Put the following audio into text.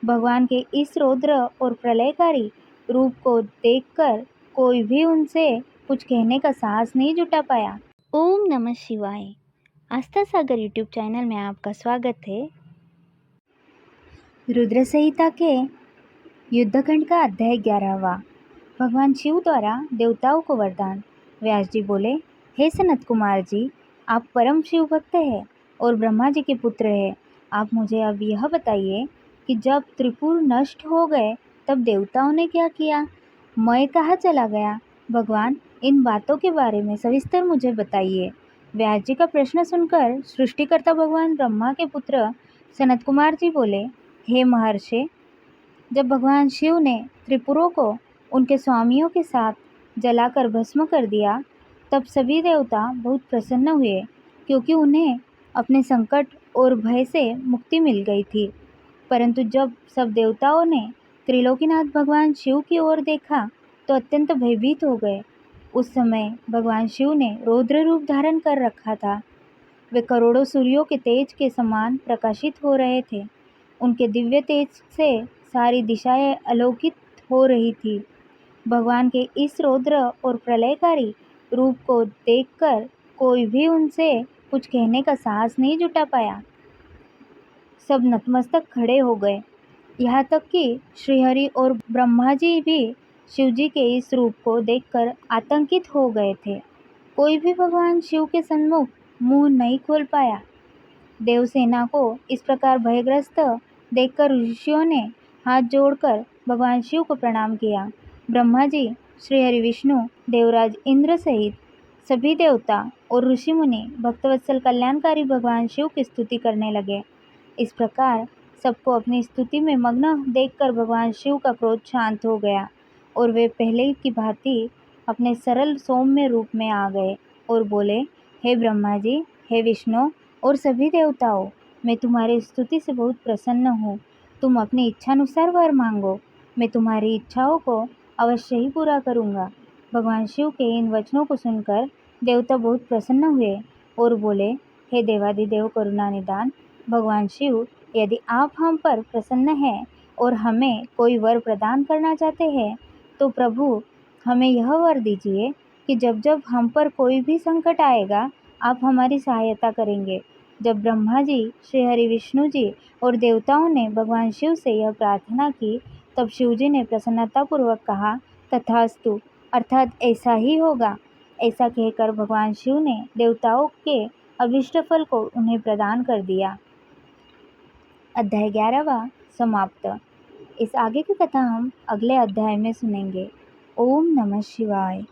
भगवान के इस रौद्र और प्रलयकारी रूप को देखकर कोई भी उनसे कुछ कहने का साहस नहीं जुटा पाया। ओम नमः शिवाय। आस्था सागर यूट्यूब चैनल में आपका स्वागत है। रुद्र संहिता के युद्धखंड का अध्याय 11वां। भगवान शिव द्वारा देवताओं को वरदान। व्यास जी बोले, हे सनत कुमार जी, आप परम शिव भक्त हैं और ब्रह्मा जी के पुत्र हैं। आप मुझे अब यह बताइए कि जब त्रिपुर नष्ट हो गए तब देवताओं ने क्या किया, मैं कहाँ चला गया। भगवान, इन बातों के बारे में सविस्तर मुझे बताइए। व्यास जी का प्रश्न सुनकर सृष्टिकर्ता भगवान ब्रह्मा के पुत्र सनत कुमार जी बोले, हे महर्षि, जब भगवान शिव ने त्रिपुरों को उनके स्वामियों के साथ जलाकर भस्म कर दिया तब सभी देवता बहुत प्रसन्न हुए, क्योंकि उन्हें अपने संकट और भय से मुक्ति मिल गई थी। परंतु जब सब देवताओं ने त्रिलोकीनाथ भगवान शिव की ओर देखा तो अत्यंत भयभीत हो गए। उस समय भगवान शिव ने रौद्र रूप धारण कर रखा था। वे करोड़ों सूर्यों के तेज के समान प्रकाशित हो रहे थे। उनके दिव्य तेज से सारी दिशाएं आलोकित हो रही थी। भगवान के इस रौद्र और प्रलयकारी रूप को देखकर कोई भी उनसे कुछ कहने का साहस नहीं जुटा पाया। सब नतमस्तक खड़े हो गए। यहाँ तक कि श्रीहरि और ब्रह्मा जी भी शिवजी के इस रूप को देखकर आतंकित हो गए थे। कोई भी भगवान शिव के सन्मुख मुंह नहीं खोल पाया। देवसेना को इस प्रकार भयग्रस्त देखकर ऋषियों ने हाथ जोड़कर भगवान शिव को प्रणाम किया। ब्रह्मा जी, श्रीहरि विष्णु, देवराज इंद्र सहित सभी देवता और ऋषि मुनि भक्तवत्सल कल्याणकारी भगवान शिव की स्तुति करने लगे। इस प्रकार सबको अपनी स्तुति में मग्न देखकर भगवान शिव का क्रोध शांत हो गया और वे पहले की भांति अपने सरल सौम्य रूप में आ गए और बोले, हे ब्रह्मा जी, हे विष्णु और सभी देवताओं, मैं तुम्हारी स्तुति से बहुत प्रसन्न हूँ। तुम अपनी इच्छानुसार वर मांगो, मैं तुम्हारी इच्छाओं को अवश्य ही पूरा करूँगा। भगवान शिव के इन वचनों को सुनकर देवता बहुत प्रसन्न हुए और बोले, हे देवादिदेव करुणा निदान भगवान शिव, यदि आप हम पर प्रसन्न हैं और हमें कोई वर प्रदान करना चाहते हैं तो प्रभु हमें यह वर दीजिए कि जब जब हम पर कोई भी संकट आएगा आप हमारी सहायता करेंगे। जब ब्रह्मा जी, श्रीहरि विष्णु जी और देवताओं ने भगवान शिव से यह प्रार्थना की तब शिव जी ने प्रसन्नतापूर्वक कहा, तथास्तु, अर्थात ऐसा ही होगा। ऐसा कहकर भगवान शिव ने देवताओं के अभिष्ट फल को उन्हें प्रदान कर दिया। अध्याय 11वां समाप्त। इस आगे की कथा हम अगले अध्याय में सुनेंगे। ओम नमः शिवाय।